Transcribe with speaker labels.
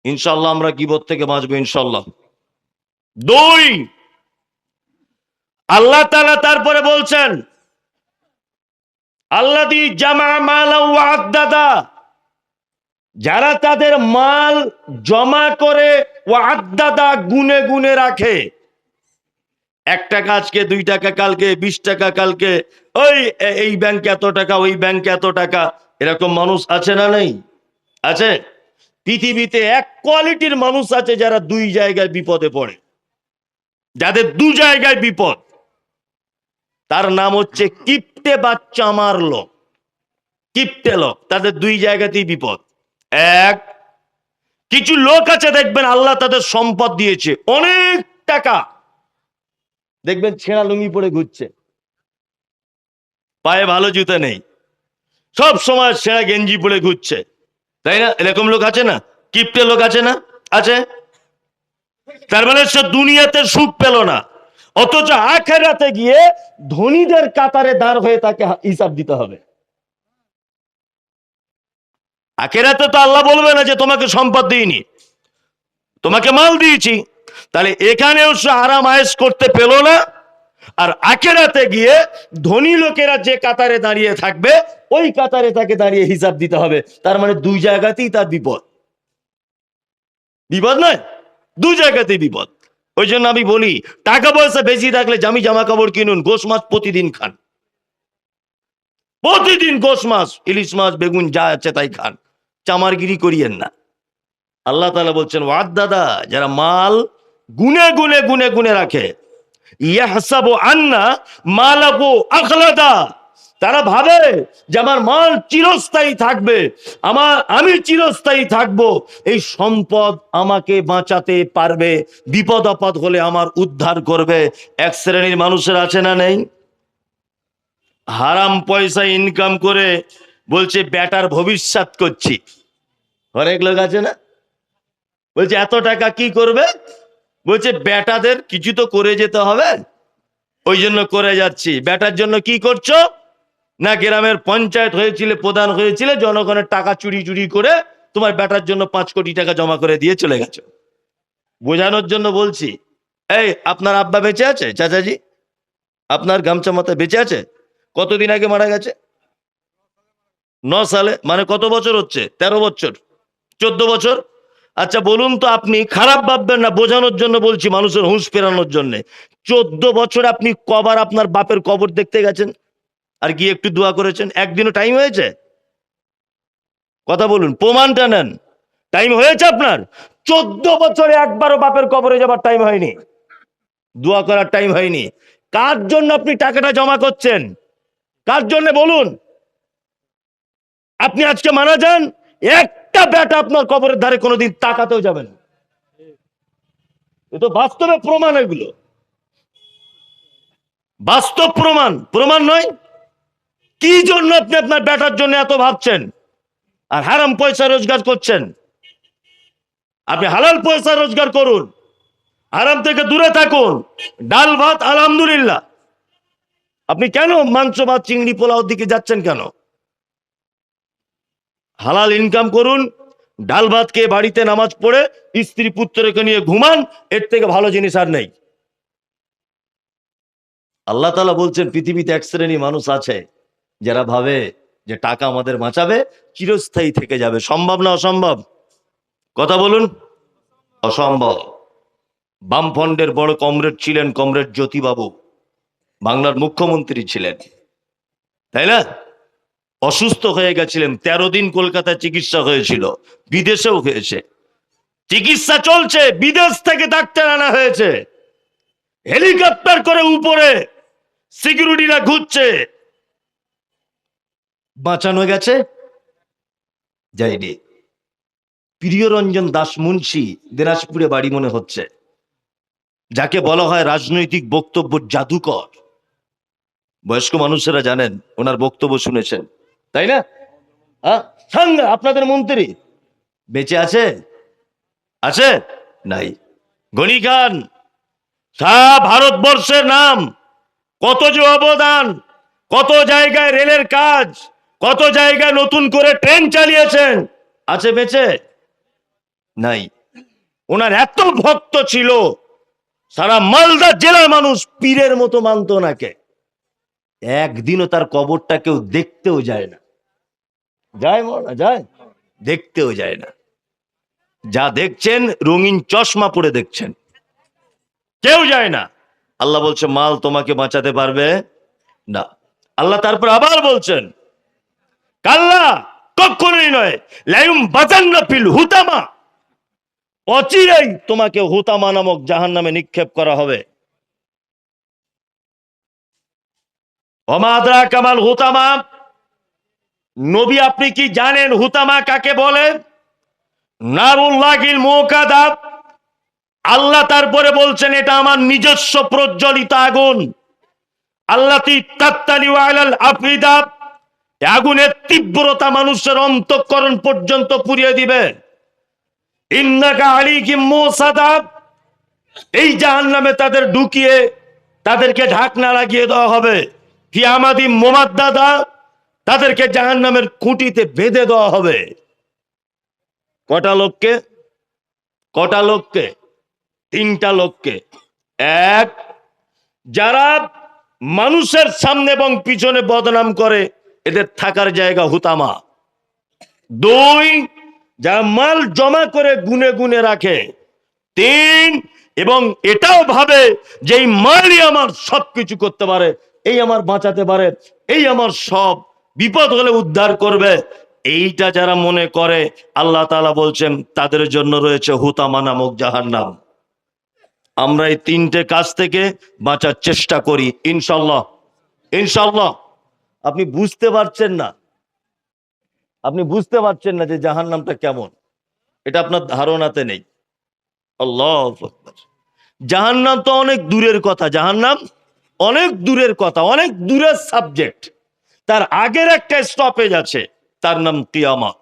Speaker 1: ইনশাল্লাহ আমরা গীবত থেকে বাঁচবো ইনশাল্লাহ। দুই, আল্লাহ তাআলা তারপরে বলছেন আল্লাযী জামা মালা ওয়া আদ্দাদা, যারা তাদের মাল জমা করে ওয়া আদ্দাদা গুনে গুনে রাখে। 1 টাকা আজকে, 2 টাকা কালকে, 20 টাকা কালকে, ওই এই ব্যাংকে এত টাকা, ওই ব্যাংকে এত টাকা। এরকম মানুষ আছে না নেই? আছে। পৃথিবীতে এক কোয়ালিটির মানুষ আছে যারা 2 জায়গায় বিপদে পড়ে, যাদের 2 জায়গায় বিপদ। তার নাম হচ্ছে কিপ্টে বা চামার লোক। কিপ্টে লোক, তাদের 2 জায়গাতেই বিপদ। এক, কিছু লোক আছে দেখবেন আল্লাহ তাদের সম্পদ দিয়েছে অনেক টাকা, দেখবেন ছেঁড়া লুঙ্গি পরে ঘুরছে, পায়ে ভালো জুতা নেই, সব সময় ছেঁড়া গেঞ্জি পরে ঘুরছে, তাই না? এরকম লোক আছে না? কিপ্টে লোক আছে না? আছে। তার মানে সে দুনিয়াতে সুখ পেল না, অথচ আখিরাতে গিয়ে ধনীদের কাতারে দাঁড় হয়ে তাকে হিসাব দিতে হবে। আখিরাতে তো আল্লাহ বলবে না যে তোমাকে সম্পদ দিইনি, তোমাকে মাল দিয়েছি। তাহলে এখানেও সে আরাম আয়েশ করতে পেল না, আর আখিরাতে গিয়ে ধনী লোকেরা যে কাতারে দাঁড়িয়ে থাকবে ওই কাতারে তাকে দাঁড়িয়ে হিসাব দিতে হবে। তার মানে 2 জায়গাতেই তার বিপদ। বিপদ নয়, 2 জায়গাতেই বিপদ। ওই জন্য আমি বলি, টাকা পয়সা বেশি থাকলে জামি জামা কাপড় কিনুন, গোশ মাছ প্রতিদিন খান, প্রতিদিন গোশ মাছ, ইলিশ মাছ, বেগুন যা আছে তাই খান, চামারগিরি করিয়েন না। আল্লাহ তাআলা বলছেন ওয়াদ্দাদা, যারা মাল গুনে গুনে গুনে গুনে রাখে, ইয়াহসাবু আন্না মালাহু আখলাদা, তারা ভাবে যে আমার মাল চিরস্থায়ী থাকবে, আমি চিরস্থায়ী থাকবো, এই সম্পদ আমাকে বাঁচাতে পারবে, বিপদ আপদ হলে আমার উদ্ধার করবে। এক শ্রেণীর মানুষের আছে না নেই? হারাম পয়সা ইনকাম করে বলছে বেটার ভবিষ্যৎ করছি। অনেক লোক আছে না, বলছে এত টাকা কি করবে, বলছে বেটাদের কিছু তো করে যেতে হবে, ওই জন্য করে যাচ্ছি। বেটার জন্য কি করছো না, গ্রামের পঞ্চায়েত হয়েছিল, প্রধান হয়েছিল, জনগণের টাকা চুরি চুরি করে তোমার বেটার জন্য 5 কোটি টাকা জমা করে দিয়ে চলে গেছো। বোঝানোর জন্য বলছি, এই আপনার আব্বা বেঁচে আছে? চাচাজি আপনার গামছা মাথায় বেঁচে আছে? কতদিন আগে মারা গেছে? 9 সালে, মানে কত বছর হচ্ছে? 13 বছর, 14 বছর। আচ্ছা বলুন তো, আপনি খারাপ ভাববেন না, বোঝানোর জন্য বলছি, মানুষের হুঁশ ফেরানোর জন্য। 14 বছর আপনি কবার আপনার বাপের কবর দেখতে গেছেন আর গিয়ে একটু দোয়া করেছেন? একদিনও টাইম হয়েছে? কথা বলুন, প্রমাণটা নেন। টাইম হয়েছে আপনার? 14 বছরে একবারও বাপের কবরে যাবার টাইম হয়নি, দোয়া করার টাইম হয়নি। কার জন্য আপনি টাকাটা জমা করছেন? কার জন্য বলুন? আপনি আজকে মারা যান, একটা বেটা আপনার কবরের ধারে কোনোদিন তাকাতেও যাবেন না। এ তো বাস্তবে প্রমাণ, এগুলো বাস্তব প্রমাণ, প্রমাণ নয়? কি জন্য আপনি আপনার বেটার জন্য এত ভাবছেন আর হারাম পয়সা রোজগার করছেন? আপনি হালাল পয়সা রোজগার করুন, হারাম থেকে দূরে থাকুন। ডাল ভাত আলহামদুলিল্লাহ, আপনি কেন মাংস ভাত চিংড়ি পোলাওর দিকে যাচ্ছেন কেন? হালাল ইনকাম করুন, ডাল ভাত খেয়ে বাড়িতে নামাজ পড়ে স্ত্রী পুত্রকে নিয়ে ঘুমান, এর থেকে ভালো জিনিস আর নেই। আল্লাহ তাআলা বলছেন পৃথিবীতে এক শ্রেণী মানুষ আছে যারা ভাবে যে টাকা আমাদের বাঁচাবে, চিরস্থায়ী থেকে যাবে। সম্ভব না অসম্ভব? কথা বলুন। অসম্ভব। বামফ্রন্টের বড় কমরেড ছিলেন কমরেড জ্যোতিবাবু, বাংলার মুখ্যমন্ত্রী ছিলেন, তাই না? অসুস্থ হয়ে গেছিলেন, 13 দিন কলকাতায় চিকিৎসা হয়েছিল, বিদেশেও হয়েছে, চিকিৎসা চলছে, বিদেশ থেকে ডাক্তার আনা হয়েছে, হেলিকপ্টার করে উপরে সিকিউরিটিরা ঘুরছে, বাঁচানো গেছে? যায়নি। প্রিয়রঞ্জন দাস মুন্সি, দিনাজপুরে বাড়ি মনে হচ্ছে, যাকে বলা হয় রাজনৈতিক বক্তব্য জাদুকর। বয়স্ক মানুষেরা জানেন, ওনার বক্তব্য শুনেছেন, তাই না? সঙ্গে আপনাদের মন্ত্রী বেঁচে আছে? আছে? নাই। গনি খান, সারা ভারতবর্ষের নাম, কত যে অবদান, কত জায়গায় রেলের কাজ, কত জায়গায় নতুন করে ট্রেন চালিয়েছেন, আছে বেঁচে? নাই। ওনার এত ভক্ত ছিল, সারা মালদা জেলার মানুষ পীরের মতো মানত ওনাকে। একদিনও তার কবরটা কেউ দেখতেও যায় না। যায় না, যায়, দেখতেও যায় না। যা দেখছেন রঙিন চশমা পরে দেখছেন, কেউ যায় না। আল্লাহ বলছে মাল তোমাকে বাঁচাতে পারবে না। আল্লাহ তারপর আবার বলছেন কাল্লা, কখনোই নয়, লাইম বাজান্না ফিল হুতামা, অচিরেই তোমাকে হুতামা নামক জাহান্নামে নিক্ষেপ করা হবে। ওমা আদরাকা মাল হুতামা, নবী আপনি কি জানেন হুতামা কাকে বলে? নারুল্লাহিল মুকাদা, আল্লাহ তারপরে বলছেন এটা আমার নিজস্ব প্রজ্বলিত আগুন। আল্লাতি তাত্তালিউ আলাল আফিদা, আগুনের তীব্রতা মানুষের অন্তঃকরণ পর্যন্ত পুড়িয়ে দিবে। ইন্নাকা আলাইহিম মুসাদা, এই জাহান্নামে তাদের ঢুকিয়ে তাদেরকে ঢাকনা লাগিয়ে দেওয়া হবে। ফি আমাদি মুমাদ্দাদা, তাদেরকে জাহান্নামের খুঁটিতে বেঁধে দেওয়া হবে। কটা লোককে? কটা লোককে? তিনটা লোককে। এক, যারা মানুষের সামনে এবং পিছনে বদনাম করে, এদের থাকার জায়গা হুতামা। দুই, যারা মাল জমা করে গুনে গুনে রাখে। তিন, এবং এটাও ভাবে যে এই মালই আমার সবকিছু করতে পারে, এই আমার বাঁচাতে পারে, এই আমার সব বিপদ হলে উদ্ধার করবে, এইটা যারা মনে করে, আল্লাহ তাআলা বলছেন তাদের জন্য রয়েছে হুতামা নামক জাহান্নাম। আমরা এই তিনটে কাজ থেকে বাঁচার চেষ্টা করি ইনশাল্লাহ। ইনশাল্লাহ। আপনি বুঝতে পারছেন না, আপনি বুঝতে পারছেন না যে জাহান্নামটা কেমন, এটা আপনার ধারণাতে নেই। আল্লাহু আকবার। জাহান্নাম তো অনেক দূরের কথা, জাহান্নাম অনেক দূরের কথা, অনেক দূরের সাবজেক্ট। তার আগের একটা স্টপেজ আছে, তার নাম কিয়ামত।